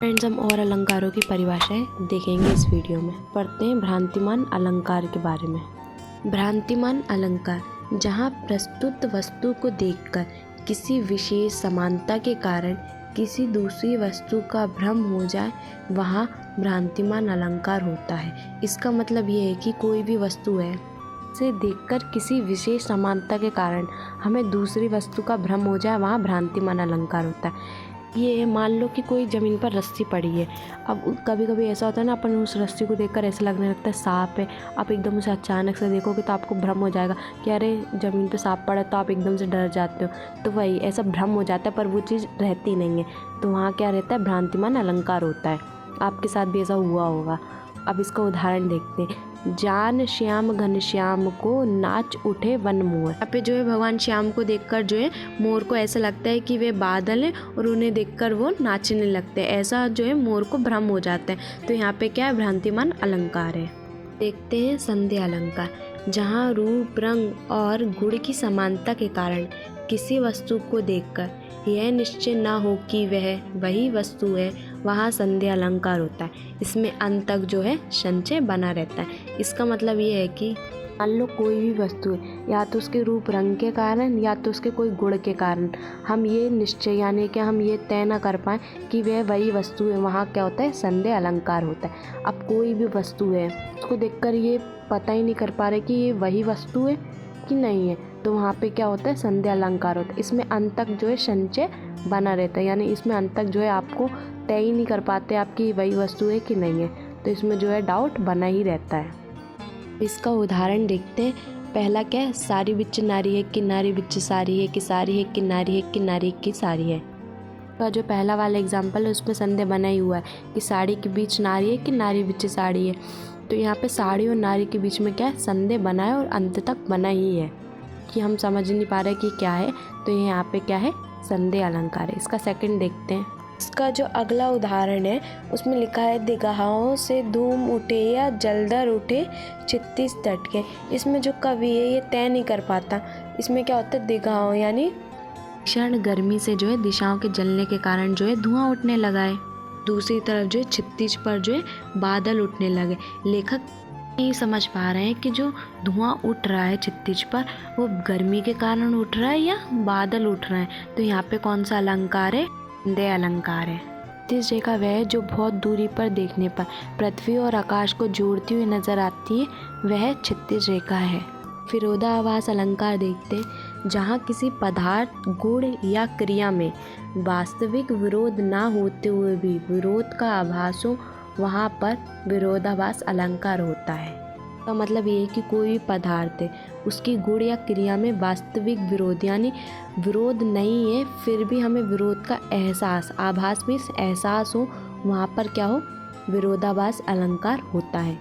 Friends, हम और अलंकारों की परिभाषाएं देखेंगे इस वीडियो में। पढ़ते हैं भ्रांतिमान अलंकार के बारे में। भ्रांतिमान अलंकार, जहां प्रस्तुत वस्तु को देखकर किसी विशेष समानता के कारण किसी दूसरी वस्तु का भ्रम हो जाए, वहां भ्रांतिमान अलंकार होता है। इसका मतलब ये है कि कोई भी वस्तु है, उसे देखकर किसी विशेष समानता के कारण हमें दूसरी वस्तु का भ्रम हो जाए, वहाँ भ्रांतिमान अलंकार होता है। ये मान लो कि कोई ज़मीन पर रस्सी पड़ी है। अब कभी कभी ऐसा होता है ना, अपन उस रस्सी को देखकर ऐसा लगने लगता है सांप है। आप एकदम उसे अचानक से देखोगे तो आपको भ्रम हो जाएगा कि अरे ज़मीन पे सांप पड़ा, तो आप एकदम से डर जाते हो। तो वही ऐसा भ्रम हो जाता है, पर वो चीज़ रहती नहीं है। तो वहाँ क्या रहता है, भ्रांतिमान अलंकार होता है। आपके साथ भी ऐसा हुआ होगा। अब इसका उदाहरण देखते हैं। जान श्याम घनश्याम को नाच उठे वन मोर। यहाँ पे जो है भगवान श्याम को देखकर जो है मोर को ऐसा लगता है कि वे बादल हैं और उन्हें देखकर वो नाचने लगते हैं। ऐसा जो है मोर को भ्रम हो जाता है। तो यहाँ पे क्या है, भ्रांतिमान अलंकार है। देखते हैं संध्या अलंकार, जहाँ रूप रंग और गुण की समानता के कारण किसी वस्तु को देखकर यह निश्चय ना हो कि वह वही वस्तु है, वहाँ संध्या अलंकार होता है। इसमें अंत तक जो है संचय बना रहता है। इसका मतलब ये है कि मान लो कोई भी वस्तु है, या तो उसके रूप रंग के कारण या तो उसके कोई गुण के कारण हम ये निश्चय यानी कि हम ये तय ना कर पाएँ कि वह वही वस्तु है, वहाँ क्या होता है, संध्या अलंकार होता है। अब कोई भी वस्तु है, उसको देखकर ये पता ही नहीं कर पा रहे कि ये वही वस्तु है कि नहीं है, तो वहाँ पे क्या होता है, संध्या अलंकार होता है। इसमें अंत तक जो है संचय बना रहता है, यानी इसमें अंत तक जो है आपको तय ही नहीं कर पाते आपकी वही वस्तु है कि नहीं है, तो इसमें जो है डाउट बना ही रहता है। इसका उदाहरण देखते हैं। पहला क्या है, सारी बिच नारी है कि नारी बिच सारी है, कि सारी है कि नारी है, कि नारी की सारी है। का जो पहला वाला एग्जाम्पल है उसमें संदेह बना ही हुआ है कि साड़ी के बीच नारी है कि नारी बिच साड़ी है। तो यहाँ पे साड़ी और नारी के बीच में क्या है, संदेह बना है और अंत तक बना ही है कि हम समझ नहीं पा रहे कि क्या है। तो ये यहाँ पे क्या है, संदेह अलंकार है। इसका सेकंड देखते हैं। इसका जो अगला उदाहरण है उसमें लिखा है, दिगाहों से धूम उठे या जलधर उठे छित्तीस तट के। इसमें जो कवि है ये तय नहीं कर पाता। इसमें क्या होता है, दिगाहों यानी भीषण गर्मी से जो है दिशाओं के जलने के कारण जो है धुआं उठने लगा है। दूसरी तरफ जो है छित्तीस पर जो है बादल उठने लगे। लेखक नहीं समझ पा रहे हैं कि जो धुआं उठ रहा है छित्तीस पर, वो गर्मी के कारण उठ रहा है या बादल उठ रहे हैं। तो यहाँ पे कौन सा अलंकार है, संदेह अलंकार है। छित्तीस रेखा वह है जो बहुत दूरी पर देखने पर पृथ्वी और आकाश को जोड़ती हुई नजर आती है, वह छित्तीस रेखा है। विरोधाभास अलंकार देखते हैं, जहाँ किसी पदार्थ, गुण या क्रिया में वास्तविक विरोध ना होते हुए भी विरोध का आभास हो, वहाँ पर विरोधाभास अलंकार होता है। का मतलब ये है कि कोई भी पदार्थ है, उसकी गुण या क्रिया में वास्तविक विरोध यानी विरोध नहीं है, फिर भी हमें विरोध का एहसास, आभास में एहसास हो, वहाँ पर क्या हो, विरोधाभास अलंकार होता है।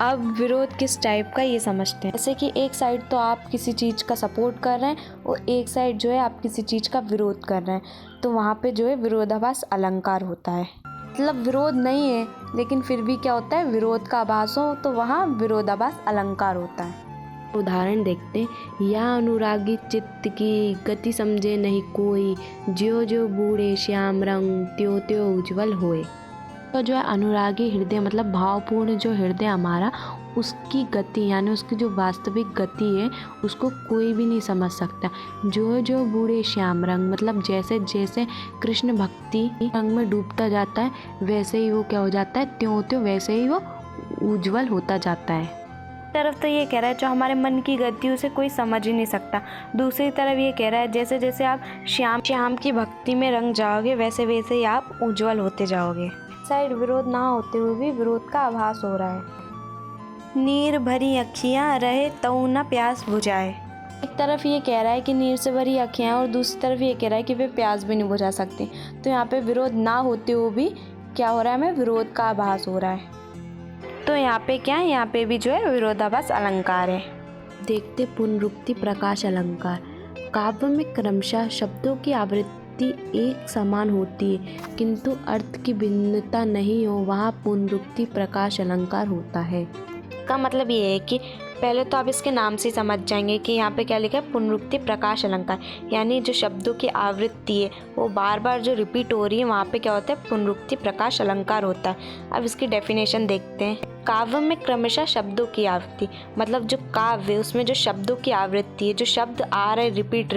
अब विरोध किस टाइप का ये समझते हैं। जैसे कि एक साइड तो आप किसी चीज़ का सपोर्ट कर रहे हैं और एक साइड जो है आप किसी चीज़ का विरोध कर रहे हैं, तो वहाँ पे जो है विरोधाभास अलंकार होता है। मतलब विरोध नहीं है लेकिन फिर भी क्या होता है, विरोध का आभास हो, तो वहाँ विरोधाभास अलंकार होता है। उदाहरण देखते हैं। या अनुरागी चित्त की गति समझे नहीं कोई, ज्यो ज्यो बूढ़े श्याम रंग त्यों त्यों उज्जवल होए। तो जो है अनुरागी हृदय मतलब भावपूर्ण जो हृदय हमारा, उसकी गति यानी उसकी जो वास्तविक गति है उसको कोई भी नहीं समझ सकता। जो जो बूढ़े श्याम रंग मतलब जैसे जैसे कृष्ण भक्ति रंग में डूबता जाता है, वैसे ही वो क्या हो जाता है, त्यों त्यों वैसे ही वो उज्जवल होता जाता है। तरफ तो ये कह रहा है जो हमारे मन की गति उसे कोई समझ ही नहीं सकता। दूसरी तरफ ये कह रहा है जैसे जैसे आप श्याम की भक्ति में रंग जाओगे, वैसे वैसे ही आप उज्जवल होते जाओगे। साइड विरोध ना होते हुए भी विरोध का आभास हो रहा है। नीर भरी अखियां रहे तऊ न प्यास बुझाए। एक तरफ ये कह रहा है कि नीर से भरी अखियां, और दूसरी तरफ ये कह रहा है कि वे प्यास भी नहीं बुझा सकती। तो यहाँ पे विरोध ना होते हुए भी क्या हो रहा है, हमें विरोध का आभास हो रहा है। तो यहाँ पे क्या है, यहाँ पे भी जो है विरोधाभास अलंकार है। देखते पुनरुक्ति प्रकाश अलंकार। काव्य में क्रमशः शब्दों की आवृत्ति एक समान होती है किंतु अर्थ की भिन्नता नहीं हो, वहाँ पुनरुक्ति प्रकाश अलंकार होता है। का मतलब ये है कि पहले तो आप इसके नाम से समझ जाएंगे कि यहाँ पे क्या लिखा है, पुनरुक्ति प्रकाश अलंकार, यानी जो शब्दों की आवृत्ति है वो बार बार जो रिपीट हो रही है वहाँ पे क्या होता है, पुनरुक्ति प्रकाश अलंकार होता है। अब इसकी डेफिनेशन देखते हैं। काव्य में क्रमशः शब्दों की आवृत्ति, मतलब जो काव्य है उसमें जो शब्दों की आवृत्ति है, जो शब्द आ रहे रिपीट,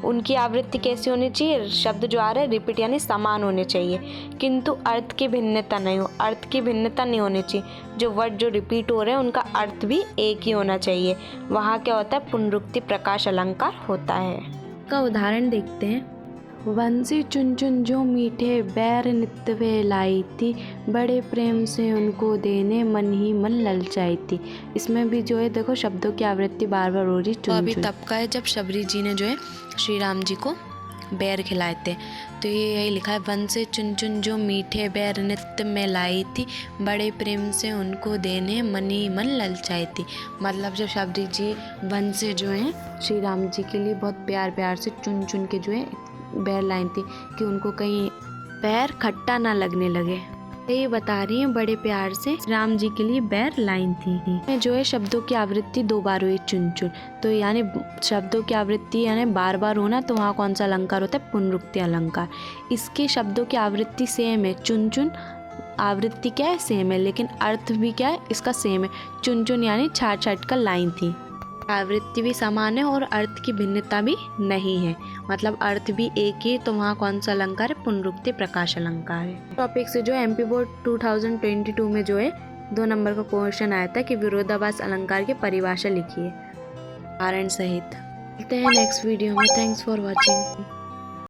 उनकी आवृत्ति कैसी होनी चाहिए, शब्द जो आ रहे रिपीट यानी समान होने चाहिए, किंतु अर्थ की भिन्नता नहीं हो, अर्थ की भिन्नता नहीं होनी चाहिए। जो वर्ड जो रिपीट हो रहे हैं उनका अर्थ भी एक ही होना चाहिए, वहाँ क्या होता है, पुनरुक्ति प्रकाश अलंकार होता है। का उदाहरण देखते हैं। बंसी चुन चुन जो मीठे बैर नित्य वे लाई थी, बड़े प्रेम से उनको देने मन ही मन ललचाई थी। इसमें भी जो है देखो शब्दों की आवृत्ति बार बार हो रही चुन चुन। अभी तब का है जब शबरी जी ने जो है श्री राम जी को बैर खिलाए थे, तो ये यही लिखा है, वन से चुन चुन जो मीठे बैर नित्य में लाई थी, बड़े प्रेम से उनको देने मन ही मन ललचाई थी। मतलब जब शबरी जी वन से जो है श्री राम जी के लिए बहुत प्यार प्यार से चुन चुन के जो है बैर लाई थी कि उनको कहीं बैर खट्टा ना लगने लगे। ये बता रही हैं बड़े प्यार से राम जी के लिए बैर लाई थी। जो है शब्दों की आवृत्ति 2 बार हुई चुन चुन, तो यानी शब्दों की आवृत्ति यानी बार बार होना, तो वहाँ कौन सा अलंकार होता है, पुनरुक्ति अलंकार। इसके शब्दों की आवृत्ति सेम है, चुन चुन आवृत्ति क्या है सेम है, लेकिन अर्थ भी क्या है इसका सेम है। चुन चुन यानी छाट छाट कर लाइन थी, आवृत्ति भी समान है और अर्थ की भिन्नता भी नहीं है, मतलब अर्थ भी एक ही, तो वहाँ कौन सा अलंकार है, पुनरुक्ति प्रकाश अलंकार है। टॉपिक से जो एमपी बोर्ड 2022 में जो है 2 नंबर का क्वेश्चन आया था कि विरोधाभास अलंकार की परिभाषा लिखिए कारण सहित। मिलते हैं नेक्स्ट वीडियो में। Thanks for watching.